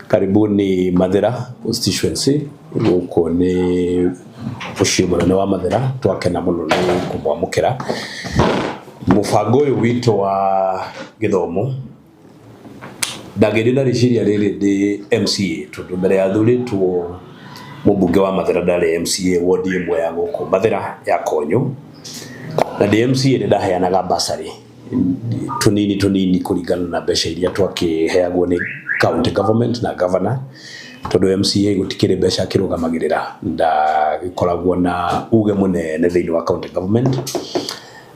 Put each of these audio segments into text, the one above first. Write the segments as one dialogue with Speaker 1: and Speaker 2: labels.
Speaker 1: Karibuni Mathira constituency guko ni ushimura wa Mathira twakena muno ni kumwamukira mufango uyu wito wa githomo ndagirira riciria riri ndi MCA tondu mbere ya thuritwo mubunge wa Mathira ndari MCA ward imwe ya guko Mathira ya Konyo na ndi MCA ni ndaheanaga basari tunini kuringana na mbeca iria twakiheagwo ni county government na governor tondu MCA gutikire mbeca kirugamagirira ndagikoragwo na uge munene thiini wa county government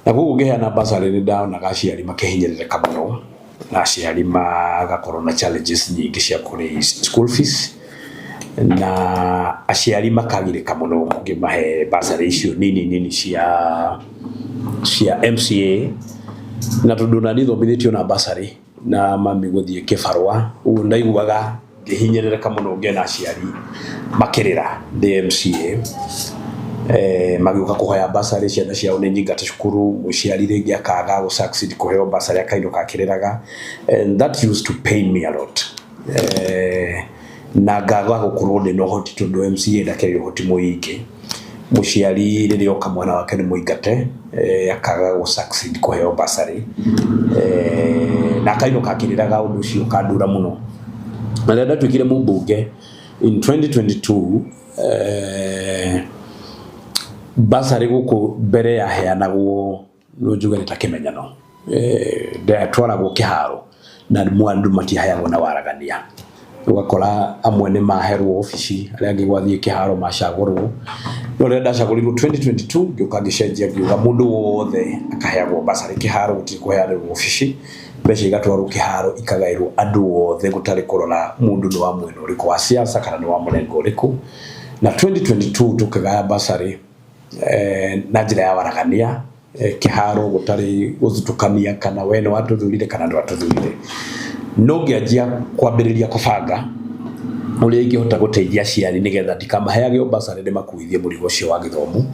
Speaker 1: na gugu giheana basari ni ndaonaga aciari makihinyirika muno na aciari magakorwo na challenges nyingi cia kuri school fees na aciari makagirika muno ngimahe basari icio nini cia MCA na tondu na nithomithitio na basari na mami guthie kibarua ugu ndaiguaga ngihinyirika muno ngena aciari makirira DMCA magiuka kuhoya basari ciana ciao ni nyingata cukuru muciari ringi akaga go succeed kuheo basari akainuka akiriraga, and that used to pain me a lot. Na gaga gukorwo ndi no hoti tondu MCA ndakiri hoti muingi muciari ririo kamwana wake ni muingate akaga go succeed kuheo basari na kainuka akiriraga undu ucio kandura muno na nda twikire mubunge in 2022 basari guku mbere ya heanagwo no juga nitakimenyano ndatwaragwo kiharo na mwandu matiheagwo na waragania ugakora amwe ni maherwo ofici aria angi gwathie kiharo macagurwo no renda cagurirwo 2022 ngioka ngicenjia ngiuga mundu wothe akaheagwo basari kiharo gutiri kuheanirwo ofici mbeca igatwarwo kiharo ikagairwo andu wothe gutari kurora mundu ni wa mwena uriku wa siasa kana ni wa murengo uriku na 2022 tukagaya basari na njira ya waragania kiharo gutari guthukania kana wene watuthurire kana ndo watuthurire no ngianjia kwambiriria kubanga uria ingihota guteithia ciari nigetha ndikamaheage basari ndi makuithie murigo cio wa githomo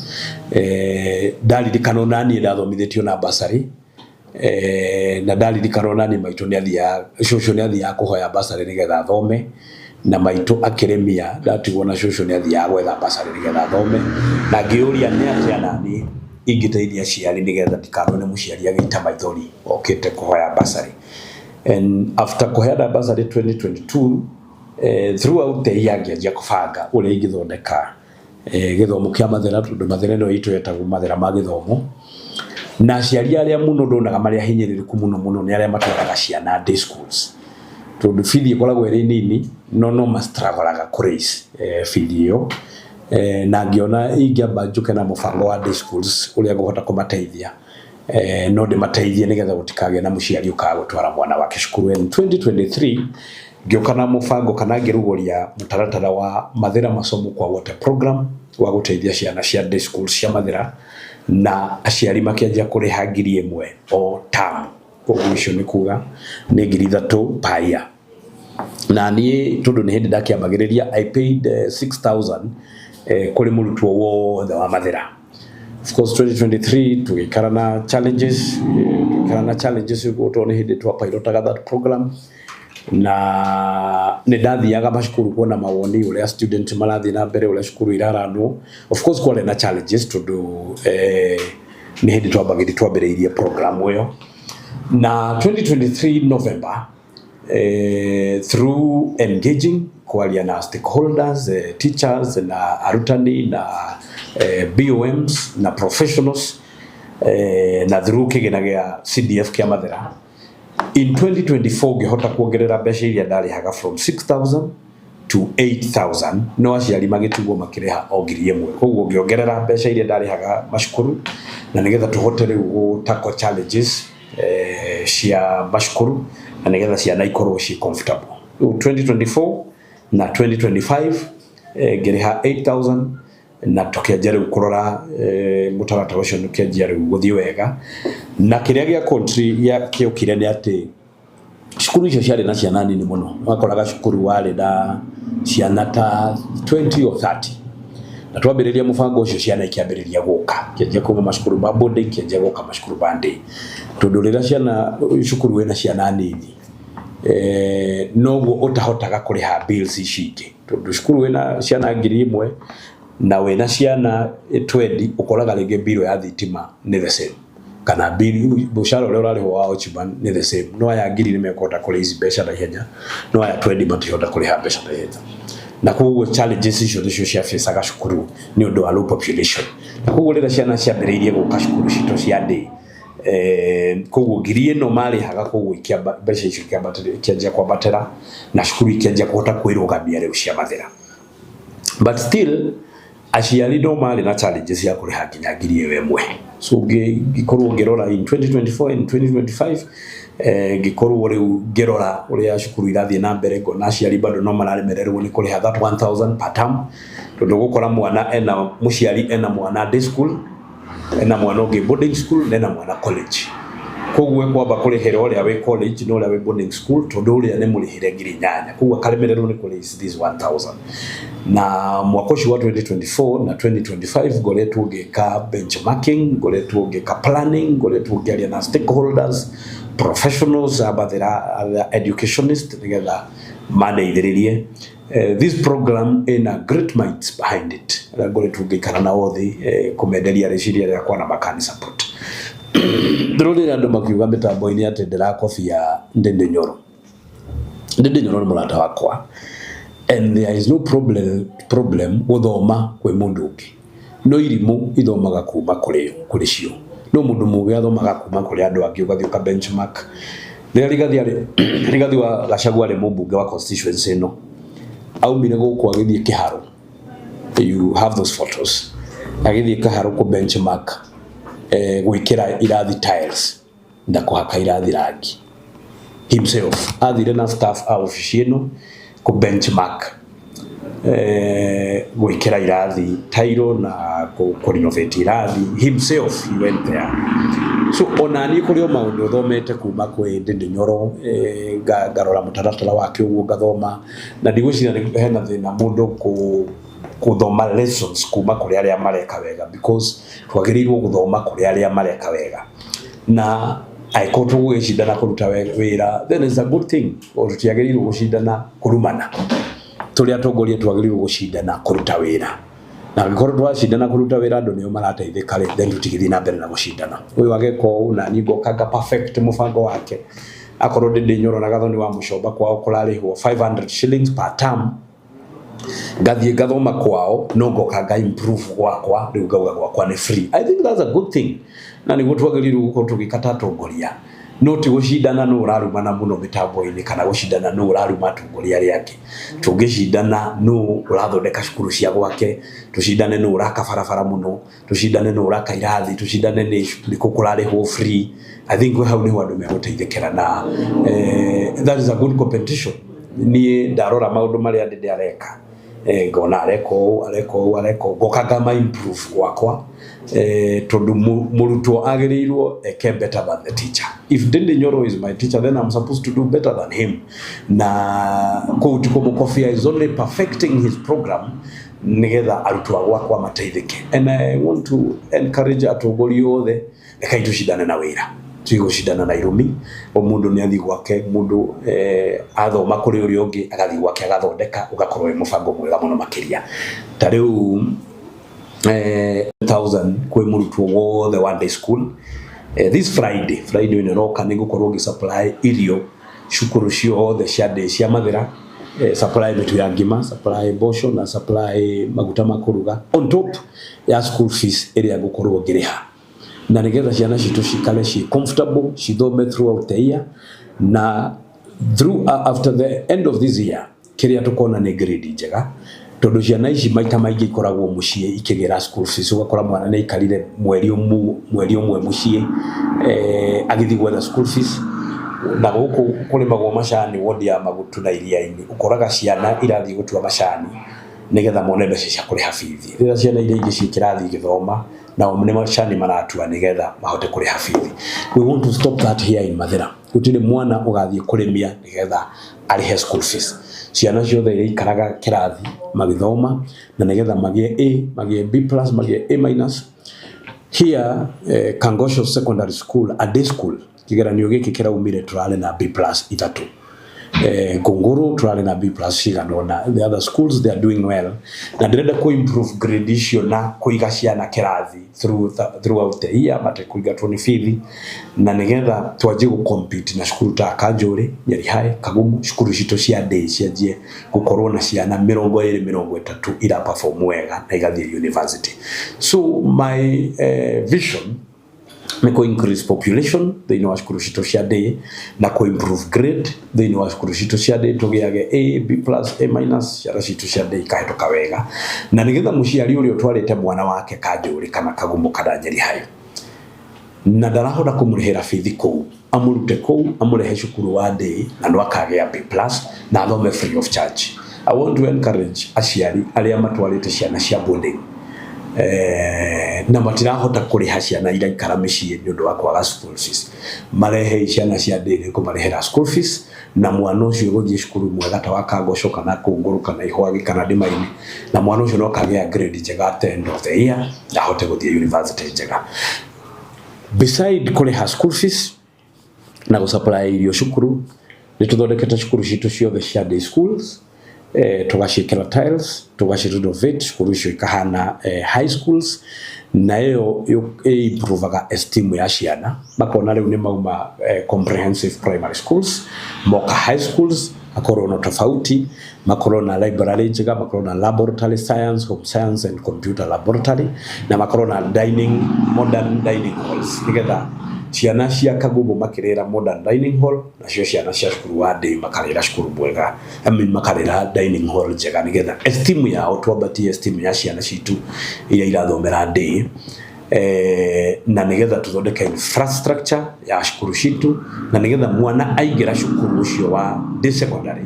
Speaker 1: ndaririkana nani ndathomithitio na basari na ndaririkana nani maitu ni athia cucu ni athia kuhoya basari nigetha thome na maitu akiremia ndatigwo na cucu ni athia gwetha basari nigetha thome na ngiuria ni atia nani ingiteithia ciari nigetha ndikanone muciari agita maithori okite kuhoya basari. And after kuheana basari 2022 throughout the year ngianjia kubanga uria ingithondeka githomo kia Mathira tondu Mathira no itu yetagwo Mathira ma githomo na ciari aria muno ndonaga maria hinyiririku muno ni aria matwaraga ciana day schools tondu feed ikoragwo iri nini no mastruggle kuraise feed iyo na ngiona ingiamba njuke na mufango wa day schools uria nguhota kumateithia no de mateithie nigetha gutikage na muciari ukaga gutwara mwana wake cukuru. In 2023 ngioka na mufango kana ngirugoria mutaratara wa Mathira masomo kwa water program wa guteithia ciana cia day schools cia Mathira na aciari makianjia kuriha ngiri imwe o term koguo ni kuga ni ngiri 3 per year na ni tondu ni hindi ndakiambagiriria I paid 6,000 kuri murutwo wothe wa Mathira. Of course 2023 tugikara na challenges gutone hindi twa pilotaga that program na ni ndathiaga macukuru kuona mawoni uria student marathi na mbere uria cukuru iraranwo. Of course kwale na challenges tondu ni hindi twambiriirie program uyo na 2023 November through engaging kwalia na stakeholders, teachers na arutani na BOMs na professionals na through kigina gia CDF kia Mathira in 2024 ngihota kuongerera mbeca iria ndarihaga from 6,000 to 8,000 no aciari magitugwo makireha o ngiri imwe koguo ngiongerera mbeca iria ndarihaga macukuru na nigetha tuhote riu gutako challenges cia macukuru na nigetha ciana ikorwo ci comfortable. 2024 na 2025 ngiriha 8,000 na tukianjia riu kurora mutaratara ucio tukianjia riu guthii wega na kiria gia country ya kiukire ni ati cukuru icio ciari na ciana nini muno wakoraga cukuru wari na ciana ta 20 or 30 na twambiriria mufango ucio ciana ikiambiriria guka kianjia kuma macukuru ba boarding kianjia guka macukuru ba day tondu rira ciana cukuru wena ciana nini noguo utahotaga kuriha bills icingĩ tondu cukuru wina ciana 1,000 na wina ciana 20 ukoraga rĩngĩ bill ya thitima nĩ the same kana bill bushara ũrĩa ũrarĩhwo wa Ochman nĩ the same no aya 1,000 nĩmekũhota kũrĩha mbeca na ihenya no aya 20 matihota kũrĩha mbeca na ihenya na koguo challenges icio nĩcio ciafacaga cukuru nĩ ũndũ wa low population na koguo rĩrĩa ciana ciambĩrĩirie gũka cukuru citũ cia day koguo ngiri ĩno marĩhaga koguo mbeca icio ikĩanjia kwambatĩra na cukuru ikĩanjia kũhota kwĩrũgamia rĩu cia mathĩra but still aciari no marĩ na challenges ya kũrĩha nginya ngiri ĩmwe so ngĩkorwo ngĩrora in 2024 and 2025 ngĩkorwo rĩu ngĩrora ũrĩa cukuru irathiĩ na mbere ngona aciari bado no mararemererwo nĩ kũrĩha that 1,000 per term tondũ gũkora mwana mũciari ena mwana day school ena mwana ũngĩ boarding school na ena mwana college koguo kwamba kũrĩhĩra ũrĩa wĩ college na ũrĩa wĩ boarding school tondũ ũrĩa nĩ mũrĩhĩre ngiri 8 koguo akaremererwo nĩ kũrĩha this 1,000 na mwaka ũcio wa 2024 na 2025 ngoretwo ngĩka benchmarking ngoretwo ngĩka planning ngoretwo ngĩaria na stakeholders professionals abathera educationists nĩgetha maneithĩrĩrie this program in a great minds behind it ngoretwo ngĩikara na othe kũmenderia rĩciria rĩakwa na makani support ndĩrũrĩra andũ makiuga mĩtambo-inĩ atĩ ndĩrakobia Ndindi Nyoro nĩ mũrata wakwa and there is no problem gũthoma kwĩ mũndũ ũngĩ no irimũ ithomaga kuma kũrĩ cio no mũndũ mũgĩ athomaga kuma kũrĩ andũ angĩ ũgathiĩ ũka benchmark rĩrĩa Rigathi wa Gachagua arĩ mũmbunge wa constituency ĩno aumire gũkũ agĩthiĩ kĩharo you have those photos agĩthiĩ kĩharo kũ benchmark gwĩkĩra irathi tiles na kũhaka irathi rangi himself athire na staff a ofici ĩno kũ benchmark gwĩkĩra irathi tile na kũ renovate irathi himself he went there so onani kũrĩ o maũndũ thomete kuma kwĩ Ndindi Nyoro ngarora mũtaratara wake ũguo ngathoma na ndigwĩciria hena thĩna mũndũ gũthoma lessons kuma kũrĩ arĩa mareka wega because twagĩrĩirwo gũthoma kũrĩ arĩa mareka wega na aiko tũgũgĩcindana kũruta wĩra then is a good thing o tũtiagĩrĩirwo gũcindana kũrumana tũrĩa atongoria twagĩrĩirwo gũcindana kũruta wĩra na angĩkorwo twacindana kũruta wĩra andũ nĩo marateithĩka rĩ then tũtigĩthiĩ na mbere na gũcindana ũyũ ageka ũũ na niĩ ngoka perfect mũbango wake akorwo Ndindi Nyoro na Gathoni wa Mũcomba kwao kũrarĩhwo 500 shillings per term ngathiĩ ngathoma kwao no ngoka improve gwakwa rĩu ngauga gwakwa nĩ free I think that's a good thing na nĩguo twagĩrĩirwo gũkorwo tũgĩkata atongoria no ti gũcindana no ũrarumana mũno mĩtambo-inĩ kana gũcindana no ũraruma atongoria arĩa angĩ tũngĩcindana no ũrathondeka cukuru cia gwake tũcindane no ũraka barabara mũno tũcindane no ũraka irathi tũcindane nĩ kũrarĩhwo free I think hau nĩho andũ megũteithĩkĩra na that is a good competition niĩ ndarora maũndũ marĩa Ndindi areka ngona areko ngoka ngama improve gwakwa tondu mũrutwo agĩrĩirwo eke better than the teacher if Ndindi Nyoro is my teacher then I'm supposed to do better than him na kũu Mukofia is only perfecting his program nĩgetha arutwo gwakwa mateithĩke and I want to encourage atongoria othe reke tũcindane na wĩra tigũcindana na irumi o mũndũ nĩ athi gwake mũndũ athoma kũrĩ ũrĩa ũngĩ agathi gwake agathondeka ugakorwo mũbango mwega mũno makĩria ta rĩu 1000 kwĩ mũrutwo wothe one day school this Friday ĩno roka nĩ gũkorwo ngĩ-supply irio cukuru ciothe cia day cia mathĩra supply mĩtu ya ngima supply mboco na supply maguta ma kũruga on top ya school fees ĩrĩa ngũkorwo ngĩrĩha na nĩgetha ciana citũ cikare ci comfortable cithome throughout the year na after the end of this year kĩrĩa tũkona nĩ grade njega tondũ ciana ici maita maingĩ ikoragwo mũciĩ ikĩgera school fees ũgakora mwana nĩ ikarire mweri ũmwe mũciĩ agĩthiĩ gwetha school fees na gũkũ kũrĩmagwo macani wodi ya Magutu na Iria-inĩ ũkoraga ciana irathiĩ gũtua macani nĩgetha mone mbeca cia kũrĩha bithi rĩrĩa ciana iria ingĩ cikĩrathiĩ gĩthoma na nĩ macani maratua nĩgetha mahote kũrĩha bithi we want to stop that here in Mathĩra gũtirĩ mwana ũgathiĩ kũrĩmia nĩgetha arĩhe school fees ciana ciothe iria ikaraga kĩrathi magĩthoma na nĩgetha magĩe A magĩe B+ magĩe A-. Here Kangosho Secondary School a day school kĩgeranio gĩkĩ kĩraumire tũrarĩ na B+ ithatũ Kunguru turari na B+ ciganona. The other schools they are doing well, na ndirenda ku improve grade icio na kuiga ciana kirathi throughout the year, but kuiga 25 na nigetha twaje gu compete na cukuru ta Kanjuri, Nyeri, Kagumu, cukuru cito cia day cianjie gukorwo na ciana 20-30 ira perform wega na igathie university. So my vision ni ku increase population thĩinĩ wa cukuru cito cia day na ku improve grade thĩinĩ wa cukuru cito cia day, tugiage A, B+, A- ciara cito cia day kahĩtũka wega, na nigetha mũciari ũrĩa ũtwarĩte mwana wake Kanjuri kana Kagumu kana Nyeri na ndarahota kumurihira bithi kuu, amurute kuu, amurehe cukuru wa day na no akagĩa B+ na athome free of charge. I want to encourage aciari arĩa matwarĩte ciana cia boarding na matirahota kuriha ciana ira ikara mĩciĩ nĩ ũndũ wa kwaga school fees, marehe ciana cia day kũmarĩhĩra school fees, na mwana ũcio gũthiĩ cukuru mwega ta wa Kagoco kana Kunguru kana Ihwagi kana Ndimaini, na mwana ũcio no kagĩa grade njega at the end of the year na ahote gũthiĩ university njega. Beside kuriha school fees na gusupply irio cukuru, ni tuthondekete cukuru citu ciothe cia day schools, tugacikira tiles, tugacirenovate cukuru icio ikahana high schools, na iyo improvaga esteem ya ciana, makona riu ni mauma comprehensive primary schools, moka high schools makorwo na tofauti, makorwo na library njega, makorwo na laboratory science, home science and computer laboratory, na makorwo na modern dining halls, nigetha ciana cia Kagumu makirira modern dining hall, na cio ciana cia cukuru wa day makarira cukuru mwega, makarira dining hall njega, nigetha esteem yao twambatie esteem ya ciana citu iria irathomera day, na nigetha tuthondeke infrastructure ya cukuru citu, na nigetha mwana aingira cukuru ucio wa day secondary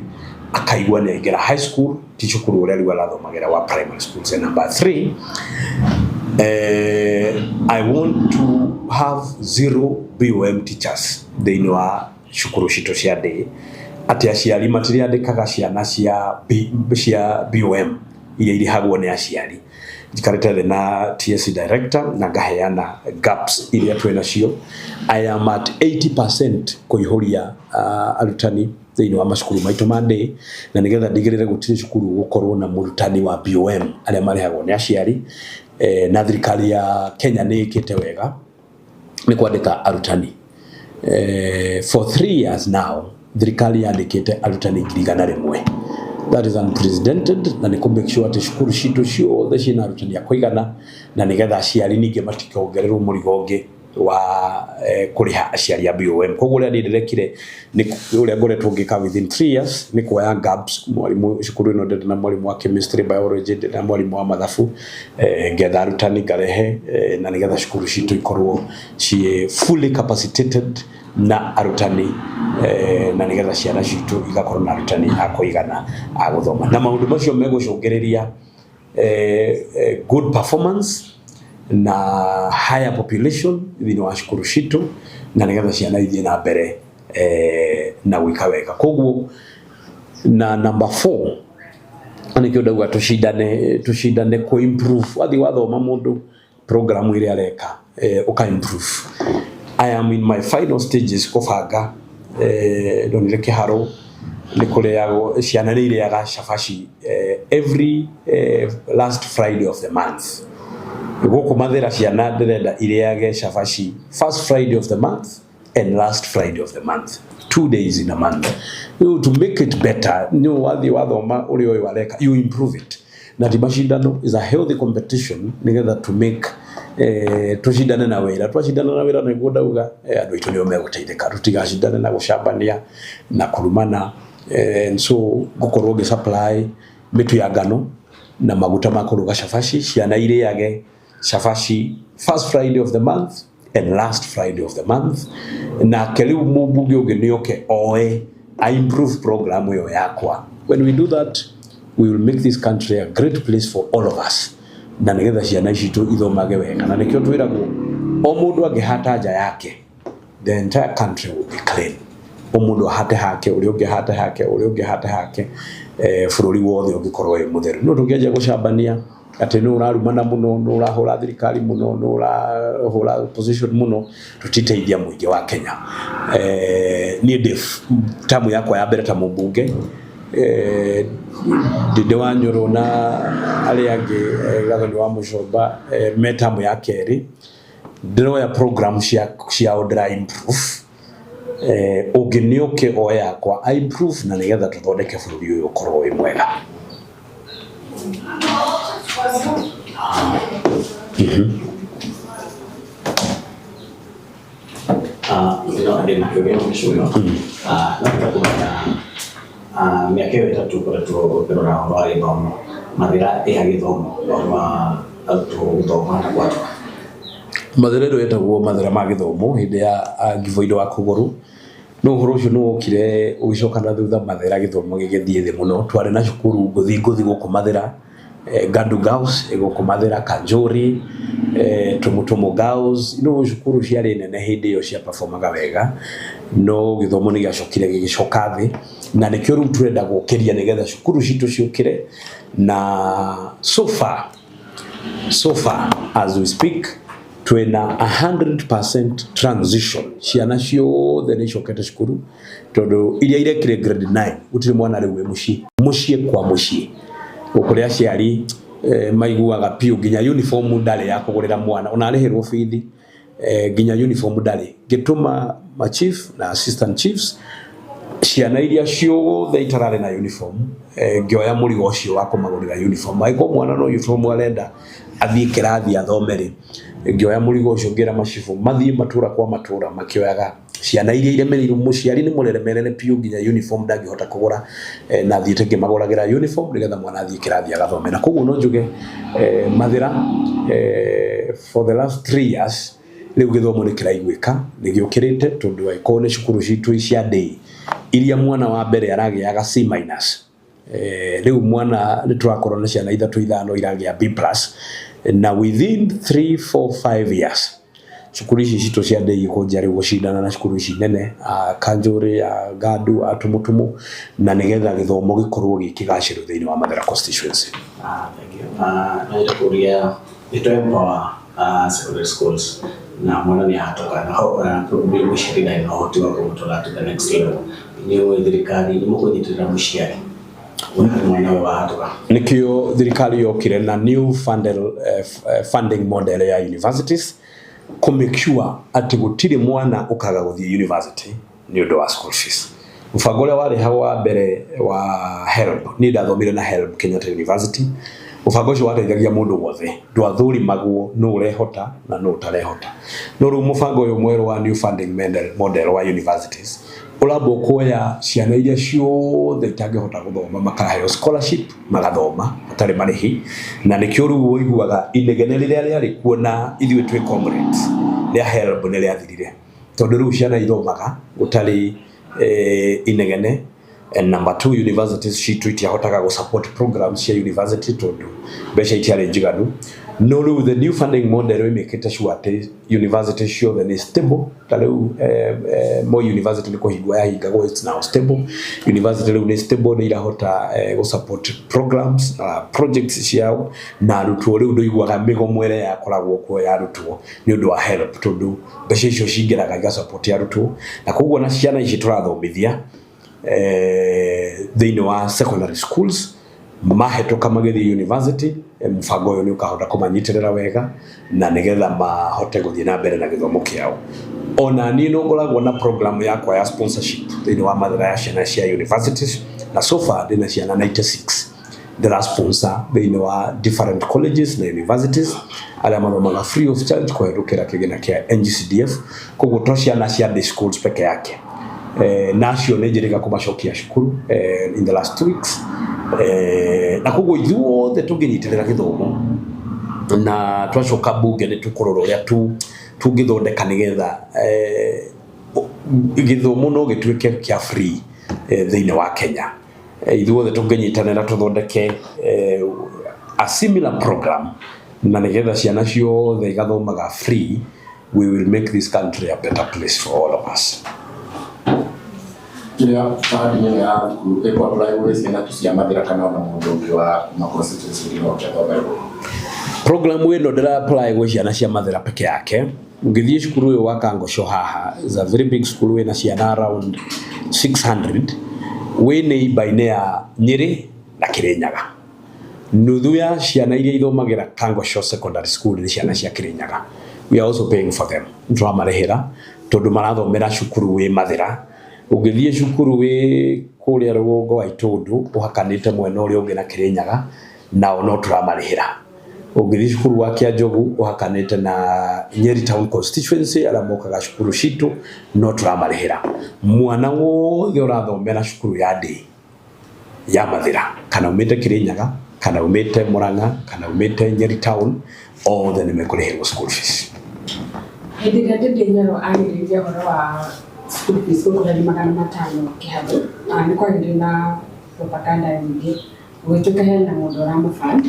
Speaker 1: akaigua ni aingira high school ti cukuru uria riu arathomagira wa primary schools. And number 3, I want to have 0 BOM teachers thĩinĩ wa cukuru cito cia day, ati aciari matiriandĩkaga ciana cia BOM iria irihagwo nĩ aciari. Njikarĩte na TSC director na ngaheana gaps iria twina cio. I am at 80% kuihuria arutani thĩinĩ wa macukuru maitũ ma day, na nigetha ndigĩrĩre gũtirĩ cukuru gũkorwo na mũrutani wa BOM arĩa marĩhagwo nĩ aciari. Na thirikari ya Kenya nĩ ĩkĩte wega nĩ kwandĩka arutani. For 3 years now thirikari yandĩkĩte arutani 100,000. That is unprecedented, na nĩ make sure ati cukuru citu ciothe ciina arutani a kũigana, na nigetha aciari ningĩ matikaongererwo mũrigo ũngĩ wa kuriha aciari a BOM. Koguo ũrĩa ndĩrekire nĩ ũrĩa ngoretwo ngĩka within 3 years nĩ kuoya gaps, mwarimu cukuru ĩno ndĩrĩ na mwarimu wa chemistry, biology, ndĩrĩ na mwarimu wa mathabu, ngetha arutani ngarehe, na nigetha cukuru citu ikorwo ci fully capacitated na arutani, na nigetha ciana citu igakorwo na arutani a kũigana a gũthoma, na maũndũ macio megũcũngĩrĩria good performance na higher population thĩinĩ wa cukuru citu, na nigetha ciana ithiĩ na mbere na gwĩka wega. Koguo na number 4 anĩkĩo ndauga tushindane ku improve, wathi wathoma mũndũ program iria areka uka improve. I am in my final stages kũbanga ndonire kĩharo nĩ kũrĩagwo ciana nĩ irĩaga cabaci every last Friday of the month. Gũkũ mathĩra ciana ndĩrenda irĩage cabaci first Friday of the month and last Friday of the month, 2 days in a month. To make it better, wathi wathoma ũrĩa ũyũ areka, you improve it. Na mashindano is a healthy competition nigetha to make tushindane na wĩra. Twashindana na wĩra nĩguo ndauga andũ aitũ nĩo megũteithĩka, tutigashindane na gũcambania na kurumana. And so gũkorwo ngĩ supply mĩtu ya ngano na maguta ma kũruga cabaci, ciana irĩage cabaci first Friday of the month and last Friday of the month. Na keliu mũmbunge ũngĩ nĩoke oe I improve program ĩyo yakwa. When we do that, we will make this country a great place for all of us, na nigetha ciana citu ithomage wega. Na nikio twiragwo o mundu angihata nja yake, the entire country will be clean. O mundu ahate hake, uri ungi hate hake, uri ungi hate hake, bururi wothe ungikorwo wi mutheru. No tungiaje gucambania ati no urarumana muno no urahora thirikari muno no urahora opposition muno tutiteithia muingi wa Kenya ni def tamu yakwa ya mbere ta mumbunge Ndindi wa Nyoro na ali angi gathoni wa Mucomba metamu ya keri ndiroya program cia odra improve uginioke oya kwa improve na nigetha tuthondeke bururi uyu ukorwo wi mwega
Speaker 2: miaka itatu koretwo ngirora uhoro wa githomo mathira ya githomo wa guthomo na kwatu
Speaker 1: mathira ndo yetagwo mathira ma githomo hindi ya ngivoindo wa kuguru no uhoro ucio no ukire ugicokana thutha mathira githomo gigithie thi muno twari na cukuru nguthi guku mathira Gadu Girls guku mathira Kanjuri tumutumu Girls no cukuru ciari nene hindi iyo cia performaga wega no githomo ni giacokire gigicoka thi na nikio ru turenda gukiria nigetha cukuru citu ciukire na so far as we speak twina 100% transition ciana ciothe ni cokete cukuru tondu iria irekire grade 9 gutire mwana riu mucie kwa mucie ukuria ciari maiguaga piu nginya uniform ndale ya kugurira mwana ona arihirwo fithi nginya uniform ndale gituma ma chief na assistant chiefs ciana iria ciothe itarare na uniform ngioya murigo ucio wa kumagurira uniform aiko mwana no uniform arenda athie kirathi athomere ngioya murigo ucio ngira macifu mathie matura kwa matura makioyaga ciana iria iremerirwo muciari ni mureremerere piu nginya uniform ndangihota kugura na thiete ngimaguragira uniform nigetha mwana athie kirathi agathomera koguo no njuge mathira for the last 3 years riu githomo ni kiraiguika ni giukirite tondu aiko ni cukuru citu cia day iria mwana wa mbere aragiaga C-, riu mwana ni turakorwo na ciana ithatu ithano iragia B+ na within 3, 4, 5 years cukuru ici citu cia ndei kunja riu gucindana na cukuru ici nene Kanjuri Gadu Tumutumu na nigetha githomo gikorwo gikigaciru thiini wa Mathira constituency.
Speaker 2: Thank you. Na kuria ito empower secondary schools na mwana ni hatoka na hopera probably mushirika ino hoti wa kumtola to the next level niwe thirikari ni mukunyitirira muciari mwana wa hatoka
Speaker 1: nikio thirikari yokire na new funding model ya universities ku make sure ati gutire mwana ukaga guthie university ni undu wa school fees mfagole wale hawa mbere wa HELB ni ndathomire na HELB Kenyatta University ufagoci wateithagia mundu wothe ndwathuri maguo no urehota na no utarehota no ru mufango uyu mweru wa new funding model wa universities ulabo kuoya ciana iria ciothe itangihota guthoma makaheo scholarship magathoma atari marihi na nikio ru uiguaga inegene riria riari kuona ithwe twi comrades ria HELB ni ria thirire tondu ru ciana ithomaga utari inegene. And number 2, universities citu hotaga go support programs cia university tondu besha itiare njiganu no ru the new funding model we make it sure that university sure that is stable talu more university liko higwa ya higago it's now stable university ru is stable ni irahota go support programs projects ciao na rutuo ru ndo igwaga migo mwere ya koragwo ko ya rutuo ni undu wa help tondu besha icio cingiraga ga support ya rutuo na koguo na ciana ici turathomithia thiini wa secondary schools mahetoka magithi university mfango uyu ni ukahota kumanyitirira wega na nigetha mahote guthie na mbere na githomo kiao ona ni no ngoragwo na program yakwa ya sponsorship thiini wa Mathira ya ciana cia universities na so far ndina ciana 96 ndira sponsor thiini wa different colleges na universities ala mathomaga free of charge kuherukira kigina kia NGCDF koguo to ciana cia day schools peke yake national engineering kumacokia cukuru in the last 2 weeks na koguo ithuothe tunginyitirira githomo na twacoka bunge ni tukorora uria tungithondeka nigetha githomo no gituike kia free thiini wa Kenya ithuothe tunginyitanira tuthondeke a similar program na nigetha ciana ciothe igathomaga free. We will make this country a better place for all of us.
Speaker 3: Kila tadi ya kwa apply always ina tusiamathira kana ona mundu wa ma constituency ino kwa Bible.
Speaker 1: Program ino ndira apply gwe ciana cia mathira peke yake. Ngithie cukuru uyu wa Kangosho haha is a very big school wina ciana around 600 we neighbor-ini ya Nyeri na Kirinyaga. Nuthu ya ciana iria ithomagira Kangosho Secondary School ni ciana cia Kirinyaga. We are also paying for them. Turamarihira tondu marathomera cukuru wi mathira. Ungithie cukuru wi kuria rugongo wa Itundu uhakanite mwena uria ungi na Kirinyaga nao no turamarihira. Ungithie cukuru wa Kianjogu uhakanite na Nyeri Town Constituency ala mokaga cukuru citu no turamarihira. Mwana wothe urathomera cukuru ya Ndii ya mathira kana umite Kirinyaga kana umite Murang'a kana umite Nyeri Town othe ni mekurihirwo school fees.
Speaker 4: Hĩndĩ ĩrĩa Nyaro agĩrĩria ũhoro wa school fees gũkũrĩa $500 kĩharo nĩ kwagĩrĩire na propaganda nyingĩ gwĩtuĩka hena mũndũ ũramũfund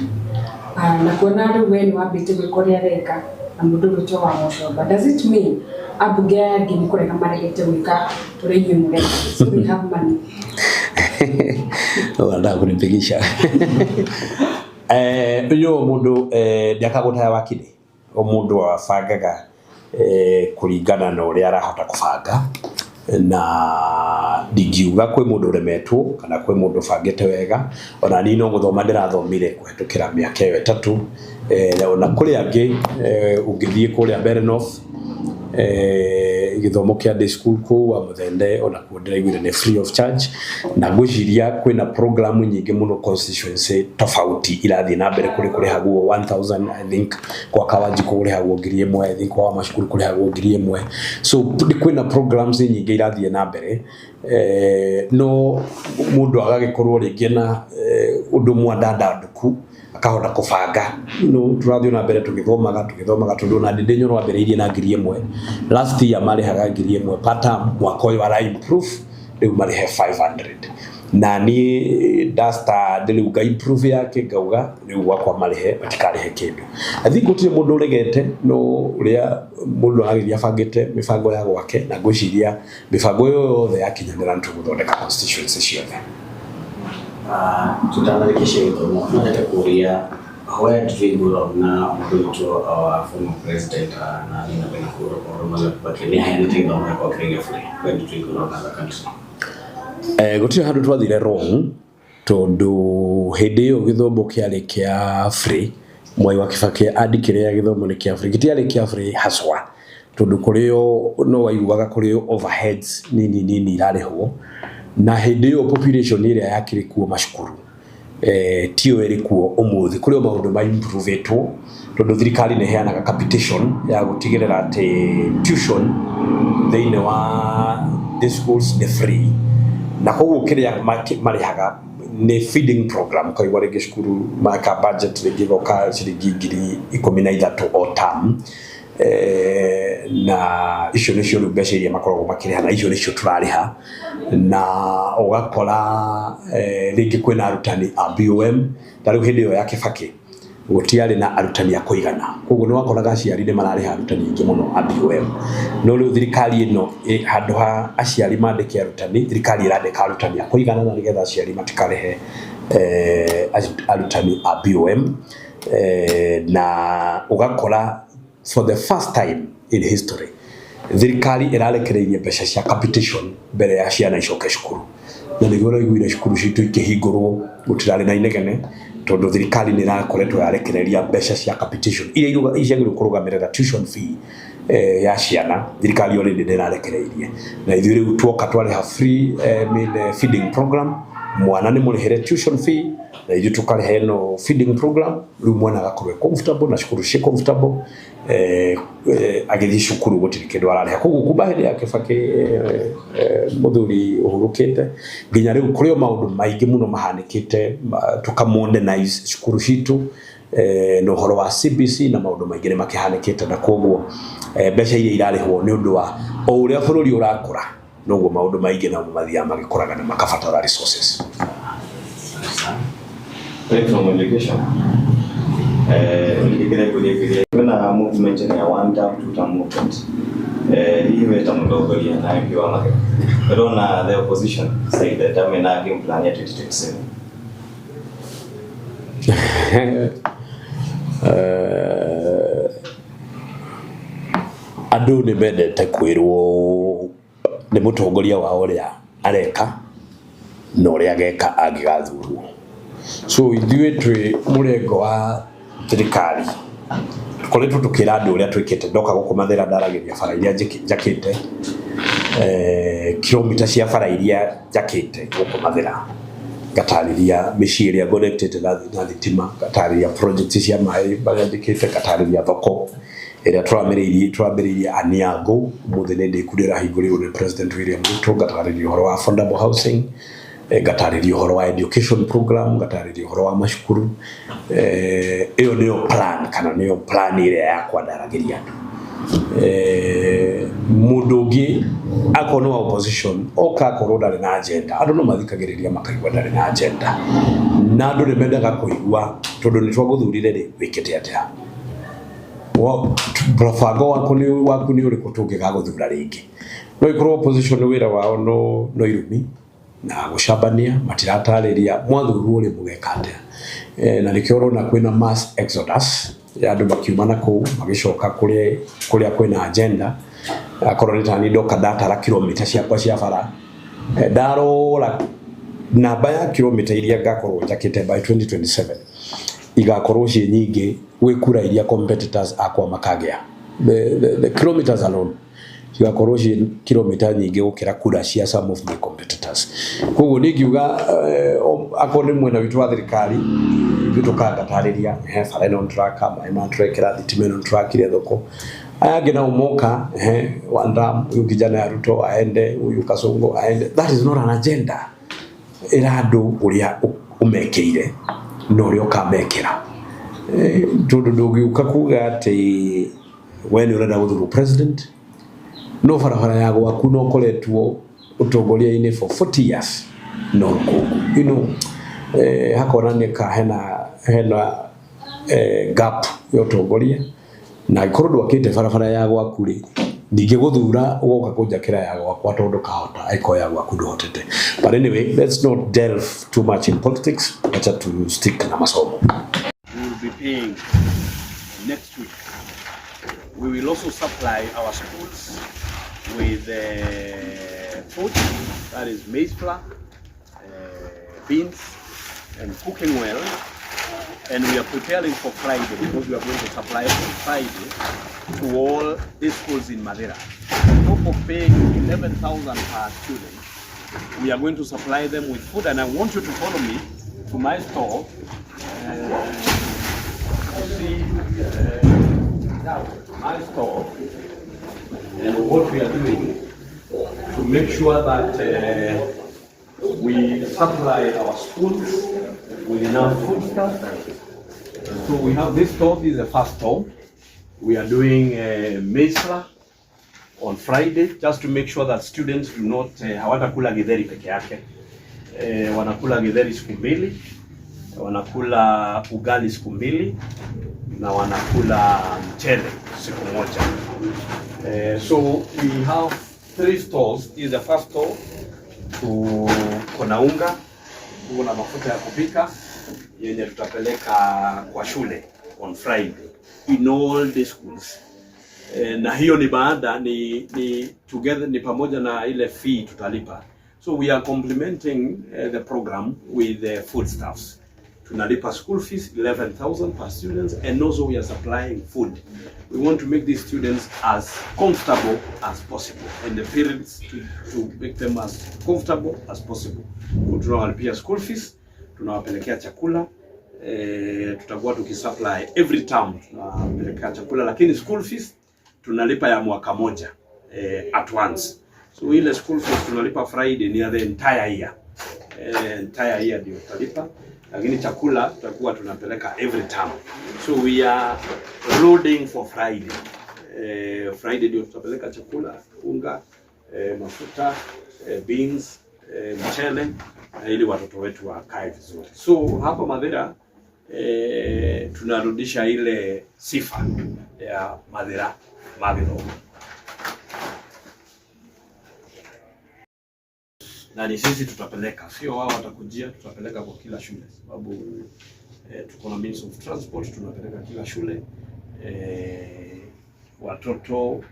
Speaker 4: na kuona rĩu we nĩ wambĩte gwĩka ũrĩa areka na mũndũ wĩtwo wa Mũcomba. Does it mean ambunge aya angĩ nĩ kũrega maregete gwĩka ũrĩa inyuĩ mũreka? So we have money.
Speaker 1: Wanataka kunipigisha. Yo mundu ndiakagutaya wakili o mundu wabangaga kuringana na uria arahota kubanga na ndigiuga kwi mundu uremetwo kana kwi mundu bangite wega ona ni no guthoma ndirathomire kuhetukira miaka iyo 3 ona kuri angi ungithie kuri Mbere North githomo kia day school ku wa Muthende ona kuondereigwire ni free of charge na ngwiciria kwina program nyingi muno constituency tofauti irathie na mbere kuri haguo 1000 I think kwa Kawanji kuri haguo 1000 I think kwa mashukuru kuri haguo 1000 so kwina programs nyingi irathie na mbere no mundu agagikorwo ringi na undu mwandandanduku akahota kubanga no turathio na mbere tugithomaga tondu na Ndindi Nyoro ambiriirie na 1000 last year marihaga 1000 pata mwaka uyu ara improve riu marihe 500 na ni dasta ndiliuga improve yake ngauga riu gwakwa marihe batikarihe kindu I think gutire mundu uregete no uria mundu aragiria bangite mibango ya gwake na ngwiciria mibango yothe yakinyanira ntuguthondeka constituency ciothe.
Speaker 2: Tutamarikisha githomo nataka kuria where do we go now to our former president na Nina Benakuru or mala bakini anything on my pocket free where do we go now in the country
Speaker 1: gutire handu twathire wrong tondu hindi iyo githomo kiari kia free Mwai wa Kibaki andikire githomo ni kia free gitiari kia free haswa tondu kurio no waiguaga kurio overheads nini irarihwo na hindi iyo population iria yakiri kuo mashukuru tio eri kuo umuthi kuri maundu ma improvetwo tondu thirikari ne heanaga capitation ya gutigirira ati tuition thine wa the schools the free na koguo kiria marihaga ni feeding program kwa iware gicukuru maka budget rigigoka ciringi 13 o term na icio nicio mbeca iria makoragwo makiriha na icio nicio turariha na ugakora ringi kwina arutani a BOM tariu hindi yo ya Kibaki gutiari na arutani a kuigana koguo ni wakoraga aciari ni marariha arutani ingi muno a BOM no riu thirikari ino handu ha aciari mandike arutani thirikari irandika arutani a kuigana na nigetha aciari matikarehe arutani a BOM na ugakora for the first time in history thirikari irarekereirie mbeca cia capitation mbere ya ciana icoke cukuru na niguo igwire cukuru citu ikihingurwo gutirari na inegene tondu thirikari ni irakoretwo yarekereria mbeca cia capitation iria iciagirwo kurugamirira tuition fee ya ciana thirikari already ni irarekereirie na ithuĩ riu twoka twariha free meal feeding program mwana ni murihere tuition fee na ithuĩ tukarihe no feeding program riu mwana agakorwo comfortable na cukuru cie comfortable agithii cukuru gutiri kindu arariha koguo kumba hindi ya Kibaki muthuri uhurukite nginya riu kurio maundu maingi muno mahanikite tukamodernize cukuru citu no horo wa CBC na maundu maingi ni makihanikite na koguo mbeca iria irarihwo ni undu wa o uria bururi urakura noguo maundu maingi na mathia magikoraga na makabatara resources.
Speaker 5: from education. Kuna movement ya one term two term movement. Hiyo itamudogolia na ikiwa maka. But on the opposition say that I'm not game plan ya 2027.
Speaker 1: Andu ni mendete kwirwo ni mutongoria wa uria areka no uria ageka angigathurwo. So ithuĩ twĩ mũrengo wa thirikari tũkoretwo tũkĩra andũ ũrĩa twĩkĩte ndoka gũkũmathĩra ndaragĩria bara iria njakĩte kilomita cia bara iria njakĩte gũkũmathĩra ngatarĩria mĩciĩ ĩrĩa ngonnectĩte na thitima ngatarĩria project cia maĩ marĩa njĩkĩte ngatarĩria thoko ĩrĩa twambĩrĩirie Aniango mũthĩ nĩ ndĩkundĩra hingũrĩrwo nĩ President William Ruto ngatarĩria ũhoro wa affordable housing ngatarĩria ũhoro wa education program ngatarĩria ũhoro wa macukuru ĩyo nĩyo plan kana nĩyo plan ĩrĩa yakwa ndaragĩria andũ mũndũ ũngĩ akorwo wa opposition oka akorwo ndarĩ na agenda andũ no mathikagĩrĩria makaigua ndarĩ na agenda na andũ nĩ mendaga kũigua tondũ nĩ twagũthurire rĩ wĩkĩte atĩa mũbango waku nĩ ũrĩkũ tũngĩgagũthura rĩngĩ no ikorwo opposition wĩra wao no irumi na gũcambania matiratarĩria mwathurwo rĩ mũgeka atĩa na nĩkĩo ũrona kwĩna mass exodus ya andũ makiuma na kũu magĩcoka kũrĩa kwĩna agenda akorwo nĩ tani ndoka ndatara kilomita ciakwa cia bara ndarora namba ya kilomita iria ngakorwo njakĩte by 2027 igakorwo ciĩ nyingĩ gwĩ kura iria competitors akwa makagĩa the kilometers alone igakorwo ciĩ kilomita nyingĩ gũkĩra kura cia some of my competitors. Koguo nĩ ngiuga akorwo nĩ mwena witũ wa thirikari gĩtũka ngatarĩria bara ĩno track maĩ ma trekera thitima ĩno track ile thoko aya angĩ nao moka Wandam huyu kijana ya Ruto aende huyu Kasongo aende. That is not an agenda ĩra andũ ũrĩa ũmekĩire no ũrĩa ũkamekĩra tondũ ndũngĩũka kuga atĩ we nĩ ũrenda gũthurwo president no barabara ya gwaku no koretwo ũtongoria-inĩ for 40 years no kũgu you know hakonanĩka hena gap ya ũtongoria na ikorwo ndwakĩte barabara ya gwaku rĩ ningĩ gũthura ũgoka kũnjakĩra ya gwakwa tondũ kahota aiko ya gwaku ndũhotete. But anyway, let's not delve too much in politics, acha to stick na masomo.
Speaker 6: We will be paying next week. We will also supply our schools with food, that is maize flour, beans and cooking oil, and we are preparing for Friday because we are going to supply on Friday to all the schools in Madera. On top of paying 11,000 per student, we are going to supply them with food, and I want you to follow me to my store to see my store and what we are doing to make sure that we supply our schools with enough food stuff. So we have this store, this is the first store. We are doing maize flour on Friday just to make sure that students do not hawatakula githeri peke yake. Wanakula githeri siku mbili, wanakula ugali siku mbili na wanakula mchele siku moja. So we have 3 stores. This is the first store. Kuna unga, kuna mafuta ya kupika yenye tutapeleka kwa shule on Friday in all the schools. Na hiyo ni baada ni together ni pamoja na ile fee tutalipa. So we are complementing the program with the foodstuffs. Tunalipa school fees 11,000 per students, and also we are supplying food. We want to make these students as comfortable as possible, and the parents to make them as comfortable as possible. Tunawalipia school fees, tunawapelekea chakula, tutakuwa tukisupply every term tunapelekea chakula, lakini school fees tunalipa ya mwaka moja at once. So ile school fees tunalipa Friday ni the entire year. Entire year ndio tutalipa, lakini chakula tutakuwa tunapeleka every term. So we are loading for Friday. Friday ndio tutapeleka chakula, unga, mafuta, beans, mchele ili watoto wetu wakae vizuri. So hapa Mathira tunarudisha ile sifa ya Mathira Magithomo. Na ni sisi tutapeleka, sio wao watakujia, tutapeleka kwa kila shule sababu tuko na means of transport, tunapeleka kila shule. Watoto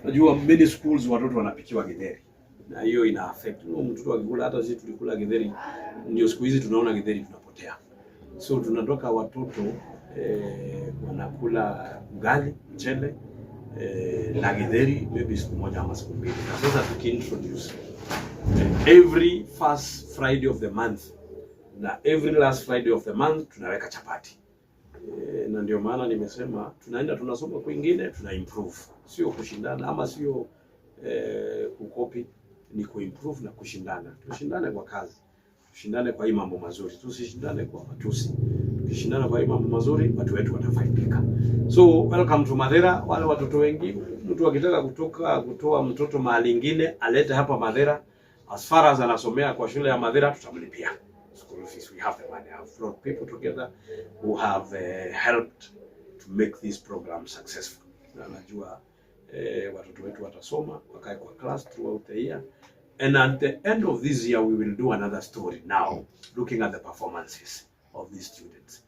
Speaker 6: unajua many schools watoto wanapikiwa githeri na hiyo ina affect mtoto akikula. Hata sisi tulikula githeri, ndio siku hizi tunaona githeri tunapotea. So tunatoka watoto wanakula ugali, mchele na githeri maybe siku moja ama siku mbili. Na sasa tukiintroduce every first Friday of the month na every last Friday of the month tunaweka chapati. Na ndio maana nimesema tunaenda tunasoma kwingine, tuna improve, sio kushindana ama sio kukopi, ni kuimprove na kushindana. Tushindane kwa kazi, tushindane kwa hii mambo mazuri, tusishindane kwa matusi. Tukishindana kwa hii mambo mazuri, watu wetu watafaidika. So welcome to Mathira. Wale watoto wengi, mtu akitaka kutoa mtoto mahali ingine alete hapa Mathira, as far as anasomea kwa shule ya Mathira tutamlipia school fees. We have the money. I've brought people together who have helped to make this program successful. Na najua watoto wetu watasoma, wakae kwa class throughout the year. And at the end of this year we will do another story now, looking at the performances of these students.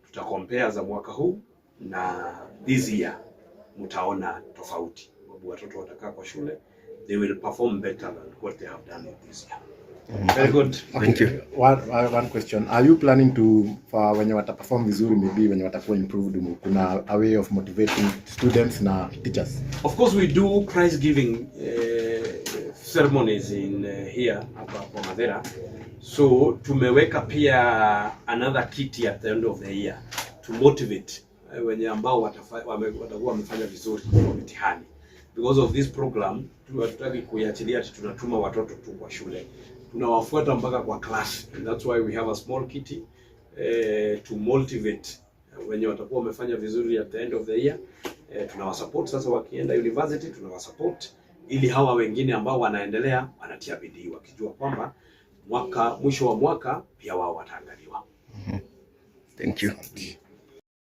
Speaker 6: Tutacompare za mwaka huu na this year, mtaona tofauti. Watoto watakaa kwa shule, they will perform better than what they have done this year. Very good.
Speaker 3: Thank you. One question. Are you planning to, for when you perform vizuri, maybe when you watakuwa improved, kuna a way of motivating students na teachers?
Speaker 6: Of course we do prize giving ceremonies in here hapa kwa Mathira. So tumeweka pia another kitty at the end of the year to motivate wenye ambao watakuwa wamefanya vizuri kwa mitihani. Because of this program, tunataka kuiachilia tunatuma watoto tu kwa shule. Tunawafuata mpaka kwa class. And that's why we have a small kitty to motivate wenye watakuwa wamefanya vizuri at the end of the year. Tunawasupport sasa wakienda university, tunawasupport ili hawa wengine ambao wanaendelea wanatia bidii wakijua kwamba mwisho wa mwaka pia wao wataangaliwa.
Speaker 3: Thank you.